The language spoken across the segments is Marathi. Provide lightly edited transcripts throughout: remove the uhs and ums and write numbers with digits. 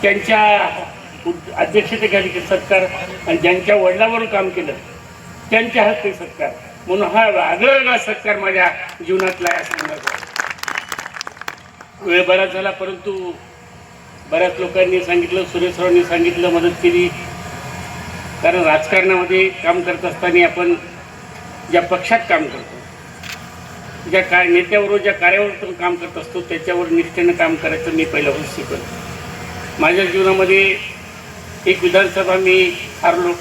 त्यांच्या अध्यक्षतेखाली सत्कार आणि ज्यांच्या वडिलांवर काम केलं त्यांच्या हस्ते सत्कार, म्हणून हा वेगळा सत्कार माझ्या जीवनातला आहे असं म्हणायचं. वेळ बराच झाला, परंतु बऱ्याच लोकांनी सांगितलं, सुरेशरावांनी सांगितलं, मदत केली. कारण राजकारणामध्ये काम करत असताना आपण ज्या पक्षात काम करतो, ज्या नेत्याबरोबर ज्या कार्यावर काम करत असतो त्याच्यावर निष्ठेनं काम करायचं मी पहिल्यापासून शिकवलं. माझ्या जीवनामध्ये एक विधानसभा मी हारलो.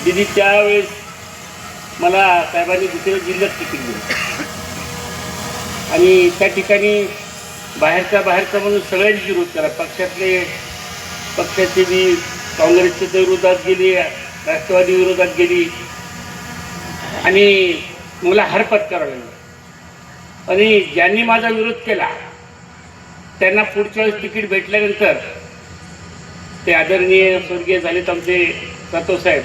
दिदी त्यावेळेस मला साहेबांनी दुसऱ्या जिल्ह्यात तिकीट दिलं आणि त्या ठिकाणी बाहेरचा म्हणून सगळ्यांची विरोध करा. पक्षाचे बी काँग्रेसच्या विरोधात गेली, राष्ट्रवादी विरोधात गेली आणि मला हार पत्करावी लागली. आणि ज्यांनी माझा विरोध केला त्यांना पुढच्या वेळेस तिकीट भेटल्यानंतर ते आदरणीय स्वर्गीय झालेत आमचे सातवसाहेब,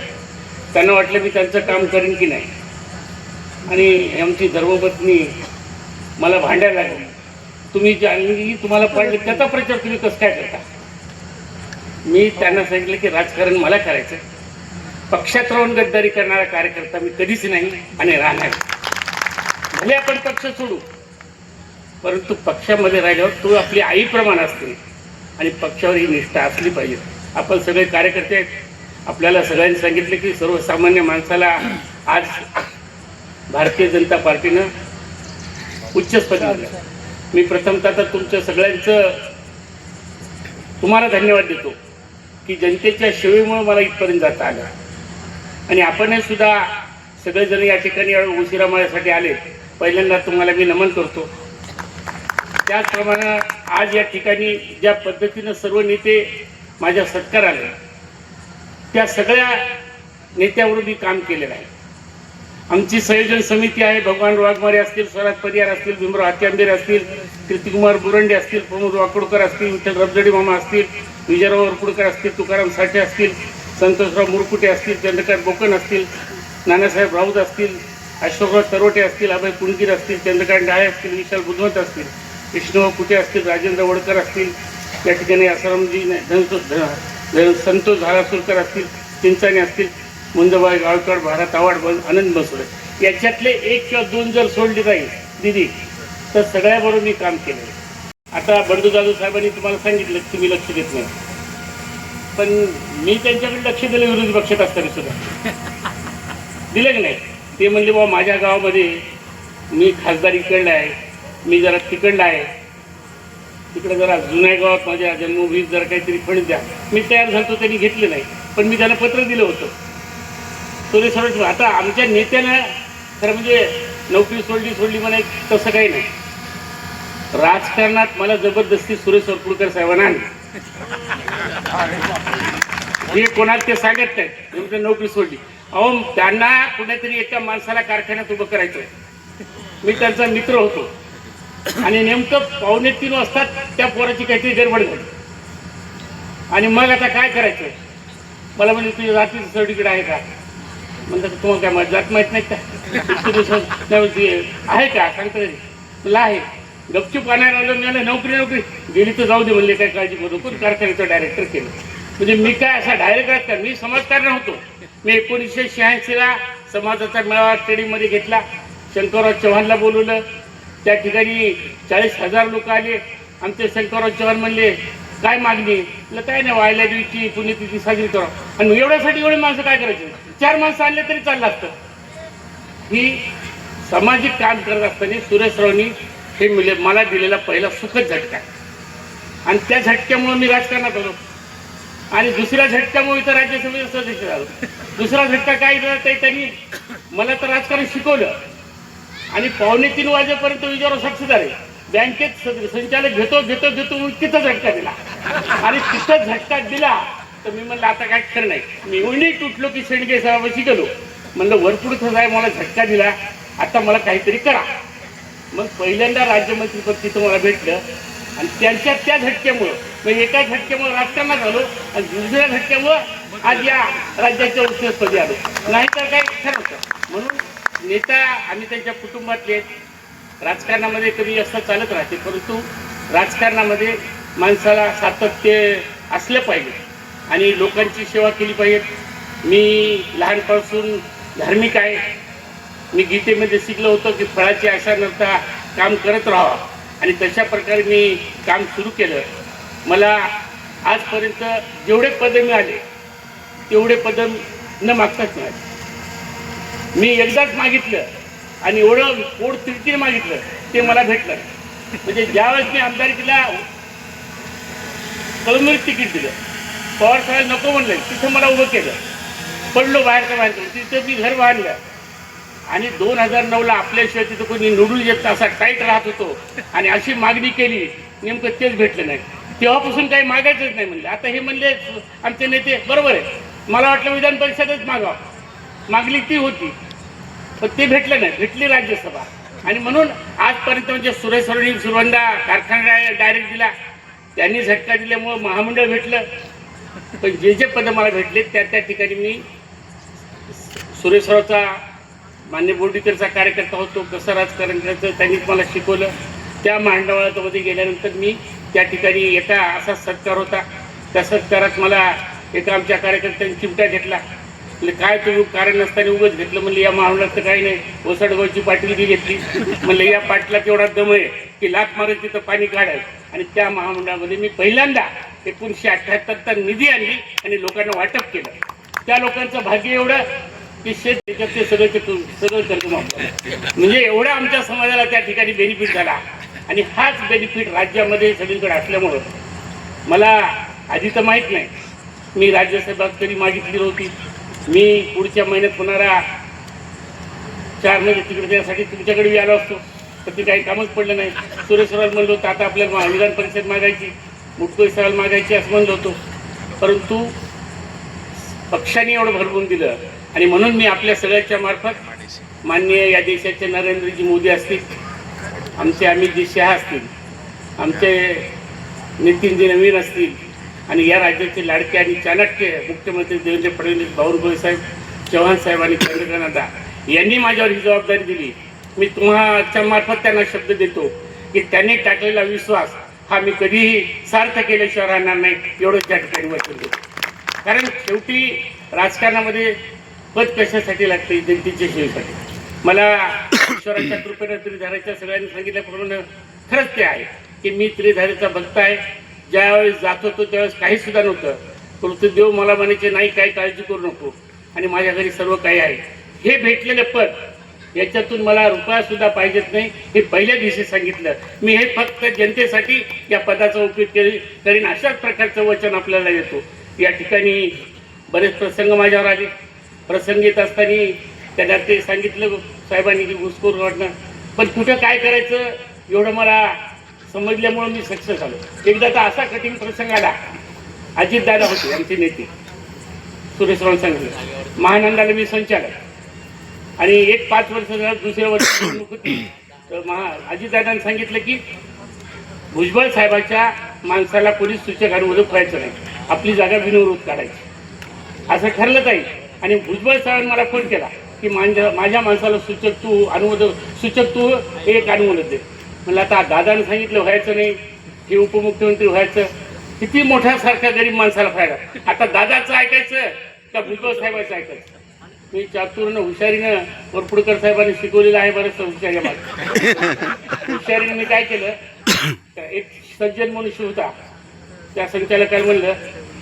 त्यांना वाटलं मी त्यांचं काम करीन की नाही. आणि आमची धर्मपत्नी मला भांडायला लागली, तुम्हाला पडले त्याचा प्रचार तुम्ही कसं काय करता. मी त्यांना सांगितलं की राजकारण मला करायचं, पक्षात राहून गद्दारी करणारा कार्यकर्ता मी कधीच नाही आणि राहणार. भले आपण पक्ष सोडू, परंतु पक्षामध्ये राहिल्यावर तो आपली आईप्रमाणे असते आणि पक्षावर ही निष्ठा असली पाहिजे. आपण सगळे कार्यकर्ते आहेत. आपल्याला सगळ्यांनी सांगितलं की सर्वसामान्य माणसाला आज भारतीय जनता पार्टीनं उच्चपदी दिलं. मी प्रथमतः तर तुमच्या सगळ्यांचं तुम्हाला धन्यवाद देतो की जनतेच्या सेवेमुळे मला इथपर्यंत जाता आलं. आणि आपणही सुद्धा सगळेजण या ठिकाणी उशिरा माझ्यासाठी आले, पहिल्यांदा तुम्हाला मी नमन करतो. त्याचप्रमाणे आज या ठिकाणी ज्या पद्धतीनं सर्व नेते माझ्या सत्काराला, त्या सगळ्या नेत्यावर मी काम केलेलं आहे. आमची संयोजन समिती आहे. भगवान वाघमारे असतील, स्वराज परियार असतील, भीमराव हात्यांबेर असतील, कीर्तिकुमार बुरंडे असतील, प्रमोद वाकडकर असतील, विठ्ठल रबजडी मामा असतील, विजयराव वरपुडकर असतील, तुकाराम साठे असतील, संतोषराव मुरकुटे असतील, चंद्रकांत बोकन असतील, नानासाहेब राऊत असतील, अशोकराव तरोटे असतील, अभय कुणगीर असतील, चंद्रकांत डाळे असतील, विशाल बुधवंत असतील, विष्णुभाऊ कुटे असतील, राजेंद्र वडकर असतील, या ठिकाणी आसारामजी संतोष धारासुरकर असतील, चिंचाणे असतील, मुंजबाई गावकर, भारत आवाड, आनंद बसवडे, याच्यातले एक किंवा दोन जर सोडली नाही दिदी तर सगळ्याबरोबर मी काम केलं. आता बंडू जाधव साहेबांनी तुम्हाला सांगितलं की तुम्ही लक्ष देत नाही, पण मी त्यांच्याकडे लक्ष दिलं विरोधी पक्षात असताना सुद्धा दिलं की नाही. ते म्हणले बाबा माझ्या गावामध्ये मी खासदार इकडला आहे, मी जरा तिकडला आहे, तिकडे जरा जुन्या गावात माझ्या जन्मभूमीत जरा काहीतरी फंड द्या. मी तयार झालो, त्यांनी घेतले नाही, पण मी त्यांना पत्र दिलं होतं. सुरेश आता आमच्या नेत्यानं खरं म्हणजे नोकरी सोडली म्हणा, तसं काही नाही. राजकारणात मला जबरदस्ती सुरेश वरपुडकर साहेबांना आणलं. हे कोणाला ते सांगत नाही नोकरी सोडली. अहो त्यांना कुठेतरी एका माणसाला कारखान्यात उभं करायचं. मी त्यांचा मित्र होतो आणि नेमकं 2:45 वाजता त्या पोराची काहीतरी गडबड झाली आणि मग आता काय करायचं. मला म्हणजे तुझ्या जातीचं सर्टिफिकेट आहे का, म्हणतात तुम्हाला काय जात माहीत नाही का, आहे का सांगता मला आहे. गपचूप आणायला आलं, मी नोकरी गेली तर जाऊ दे म्हणले, काय काळजी करू नको. कारखान्याचं डायरेक्टर केलं. म्हणजे मी काय असा डायरेक्ट का, मी समाजकारण होतो. मी 1986ला समाजाचा मेळावा स्टेडियममध्ये घेतला. शंकरराव चव्हाणला बोलवलं. त्या ठिकाणी 40,000 लोक आले. आमचे शंकरराव चव्हाण म्हणले काय मागणी, म्हटलं काय नाही, वायल्या दिवशी पुण्यतिथी साजरी करा. आणि एवढ्यासाठी एवढे माणसं काय करायचे, 4 माणसं आणले तरी चाललं असतं. ही सामाजिक काम करत असताना सुरेशरावनी हे मला दिलेला पहिला सुखद झटका. आणि त्या झटक्यामुळे मी राजकारणात आलो. आणि दुसऱ्या झटक्यामुळे इथं राज्यसभेचं सदस्य झालो. दुसरा झटका काय झाला, त्यांनी मला तर राजकारण शिकवलं. आणि 2:45 वाजेपर्यंत विजयराव साक्षीदार आहे. बँकेत संचालक घेतो तिथं झटका दिला. आणि तिथं झटका दिला तर मी म्हणलं आता काय खरं नाही. मी उलट उठलो की शेंडगे साहेबाशी गेलो. म्हणलं वरपुडकर साहेब मला झटका दिला, आता मला काहीतरी करा. मग पहिल्यांदा राज्यमंत्रीपद तिथं मला भेटलं. आणि त्यांच्या त्या झटक्यामुळं म्हणजे एका झटक्यामुळे राजकारणात आलो आणि दुसऱ्या झटक्यामुळं आज या राज्याच्या उच्चपदी आलो. नाहीतर काय खरं होतं. म्हणून नेता आणि त्यांच्या कुटुंबातले राजकारणामध्ये कधी असं चालत राहते, परंतु राजकारणामध्ये माणसाला सातत्य असलं पाहिजे आणि लोकांची सेवा केली पाहिजे. मी लहानपासून धार्मिक आहे. मी गीतेमध्ये शिकलो होतो की फळाची आशा नसता काम करत राहावं आणि तशा प्रकारे मी काम सुरू केलं. मला आजपर्यंत जेवढे पद मिळाले तेवढे पद न मागताच मिळाले. मी एकदाच मागितलं आणि एवढं पोट तिरकीने मागितलं ते मला भेटलं. म्हणजे ज्यावेळेस मी आमदारकीला कळमनुरीत तिकीट दिलं, पवार साहेब नको म्हणलं, तिथं मला उभं केलं. पडलो बाहेरच्या बाहेर, तिथं मी घर बांधलं आणि 2009ला आपल्याशिवाय तिथं कोणी निवडून येत असा टाईट राहत होतो आणि अशी मागणी केली, नेमकं तेच भेटलं नाही. तेव्हापासून काही मागायचंच नाही म्हणले. आता हे म्हणले आमचे नेते, बरोबर आहे, मला वाटलं विधान परिषदच मागावं, मागली ती होती पण ते भेटलं नाही, भेटली राज्यसभा. आणि म्हणून आजपर्यंत म्हणजे सुरेश सरांनी सुरवंदा कारखाना डायरेक्ट दिला, त्यांनी झटका दिल्यामुळं महामंडळ भेटलं. पण जे जे पद मला भेटले त्या त्या ठिकाणी मी सुरेश सरांचा, मान्य बोर्डीकरचा कार्यकर्ता होतो, कसं राजकारण करायचं त्यांनीच मला शिकवलं. त्या महामंडळामध्ये गेल्यानंतर मी त्या ठिकाणी एका असा सत्कार होता, त्या सत्कारात मला एका आमच्या कार्यकर्त्यांनी चिमटा घेतला. म्हणजे काय तुम्ही कारण नसताना उगाच घेतलं. म्हणलं या महामंडळात तर काही नाही, ओसाडगावची पाटीलगी घेतली. म्हणलं या पाटला तेवढा दम आहे की लाथ मारत तिथं पाणी काढायचं. आणि त्या महामंडळामध्ये मी पहिल्यांदा 1978 निधी आणली आणि लोकांना वाटप केलं. त्या लोकांचं भाग्य एवढं की शेत ते सगळं कर्ज माफलं. म्हणजे एवढा आमच्या समाजाला त्या ठिकाणी बेनिफिट झाला. आणि हाच बेनिफिट राज्यामध्ये सगळीकडे असल्यामुळं मला आधी तर माहीत नाही, मी राज्यसभा कधी मागितली नव्हती. मी पुढच्या महिन्यात होणारा 4 महिने तिकडे त्यासाठी तुमच्याकडे बी आलो असतो, तर ते काही कामच पडलं नाही. सुरेश सरांना म्हणलो होतं आता आपल्याला विधान परिषद मागायची, मुटकुळे सरांना मागायची असं म्हणलं होतो, परंतु पक्षाने एवढं भरवून दिलं. आणि म्हणून मी आपल्या सगळ्यांच्या मार्फत माननीय या देशाचे नरेंद्रजी मोदी असतील, आमचे अमितजी शहा असतील, आमचे नितीनजी नवीन असतील आणि या राज्याचे लाडके आणि चाणक्य मुख्यमंत्री देवेंद्र फडणवीस, बावनकुळे साहेब, चव्हाण साहेब आणि चंद्रकांतदा यांनी माझ्यावर ही जबाबदारी दिली. मी तुम्हाच्या मार्फत त्यांना शब्द देतो की त्यांनी टाकलेला विश्वास हा मी कधीही सार्थ केल्याशिवाय राहणार नाही, एवढंच त्या ठिकाणी वचन देतो. कारण शेवटी राजकारणामध्ये पद कशासाठी लागते? जनतेच्या सेवेसाठी. मला ईश्वराच्या कृपेनं त्रिधाराच्या सगळ्यांनी सांगितल्याप्रमाणे खरंच ते आहे की मी त्रिधारेचा भक्त आहे. ज्यावेळेस जात होतो त्यावेळेस काही सुद्धा नव्हतं, परंतु देव मला म्हणायचे नाही काही काळजी करू नको आणि माझ्या घरी सर्व काही आहे. हे भेटलेलं पद याच्यातून मला रुपया सुद्धा पाहिजेत नाही, हे पहिल्या दिवशी सांगितलं. मी हे फक्त जनतेसाठी या पदाचा उपयोग करीन अशाच प्रकारचं वचन आपल्याला देतो. या ठिकाणी बरेच प्रसंग माझ्यावर आले. प्रसंग येत असताना त्यांना ते सांगितलं साहेबांनी की घुसखोर वाटणं, पण कुठं काय करायचं एवढं मला समजल्यामुळं मी सक्सेस झालो. एकदा तर असा कठीण प्रसंग आला, अजितदादा होते आमचे नेते, सुरेशराव सांगितलं महानंदाला मी संचालक आणि एक 5 वर्ष झालं, दुसऱ्या वर्षी निवडणूक होती, तर अजितदादांनी सांगितलं की भुजबळ साहेबाच्या माणसाला पोलीस सूचक आणि उदक व्हायचं नाही, आपली जागा बिनविरोध काढायची असं ठरलं ताई. आणि भुजबळ साहेबांनी मला फोन केला की माझ्या माणसाला सूचक तू एक अनुमोदन दे. म्हणलं आता दादाने सांगितलं व्हायचं नाही, हे उपमुख्यमंत्री व्हायचं, किती मोठ्या सारख्या गरीब माणसाला फायदा. आता दादाचं ऐकायचं का भुजबळ साहेबाचं ऐकायचं? मी चातुर्न हुशारीनं वरपुडकर साहेबांनी शिकवलेलं आहे बरंचसं हुशारी. हुशारीनं मी काय केलं, एक सज्जन मनुष्य होता, त्या संचालकाला म्हणलं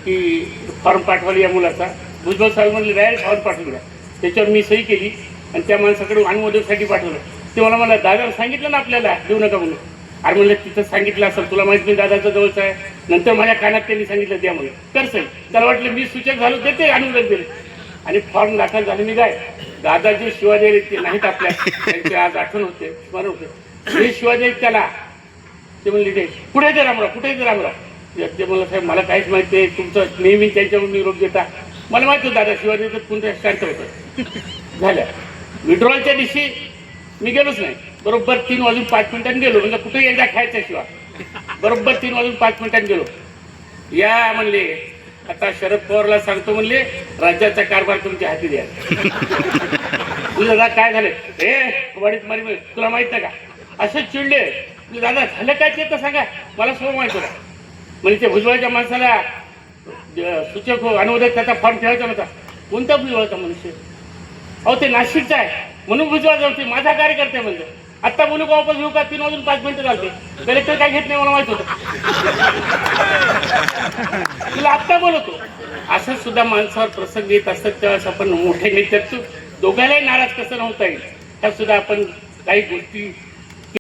की फॉर्म पाठवला या मुलाचा. भुजबळ साहेब म्हणले डायरेक्ट फॉर्म पाठवला, त्याच्यावर मी सही केली आणि त्या माणसाकडे अनुमोदनासाठी पाठवलं. ते मला म्हणलं दादाला सांगितलं ना आपल्याला देऊ नका म्हणून. अरे म्हणलं तिथं सांगितलं असेल, तुला माहिती नाही दादाचं जवळचं आहे. नंतर माझ्या कानात त्यांनी सांगितलं द्या म्हणून, कर सही. त्याला वाटलं मी सूचक झालो, देते अनुमोदन दिले आणि फॉर्म दाखल झाले. मी काय दादा जे शिवाजी ते नाहीत आपल्या, त्यांचे आज आठवण होते, स्मरण होते, हे शिवाजी त्याला ते म्हणले ते कुठे ते रामराव, कुठे ते रामराव. ते म्हणलं साहेब मला काहीच माहिती आहे, तुमचं नेहमी त्यांच्यावर निरोप देता. मला माहिती होतं दादा शिवाजी पुन्हा शांत होतं. झालं विड्रॉलच्या दिवशी मी गेलोच नाही. बरोबर 3 वाजून 5 मिनिटांनी गेलो. म्हणजे कुठे एकदा खायच्या शिवाय बरोबर 3 वाजून 5 मिनिटांनी गेलो. या म्हणले आता शरद पवारला सांगतो म्हणले राज्याचा कारभार तुमच्या हाती द्या. तुझं दादा काय झालं हे वाडीत मारी तुला माहित नाही का? असं चिडले. दादा झालं काय ते तर सांगा, मला सगळं माहित होता. म्हणजे ते भुजबळच्या माणसाला सूचक अनुवादक त्याचा फॉर्म ठेवायचा नव्हता. कोणता भुजबळचा मनुष्य? अहो ते नाशिकचा आहे म्हणून भुजबळ जाऊ. माझा कार्यकर्ते म्हणजे आत्ता बोलू का वापस घेऊ का? 3 वाजून 5 मिनिटं चालते. कलेक्टर काय घेत नाही मला माहित होतं. तुला आत्ता बोलवतो. असं सुद्धा माणसावर प्रसंग येत असतात त्यावेळेस आपण मोठे नेतृत्व दोघांनाही नाराज कसं नव्हता येईल त्यात सुद्धा आपण काही गोष्टी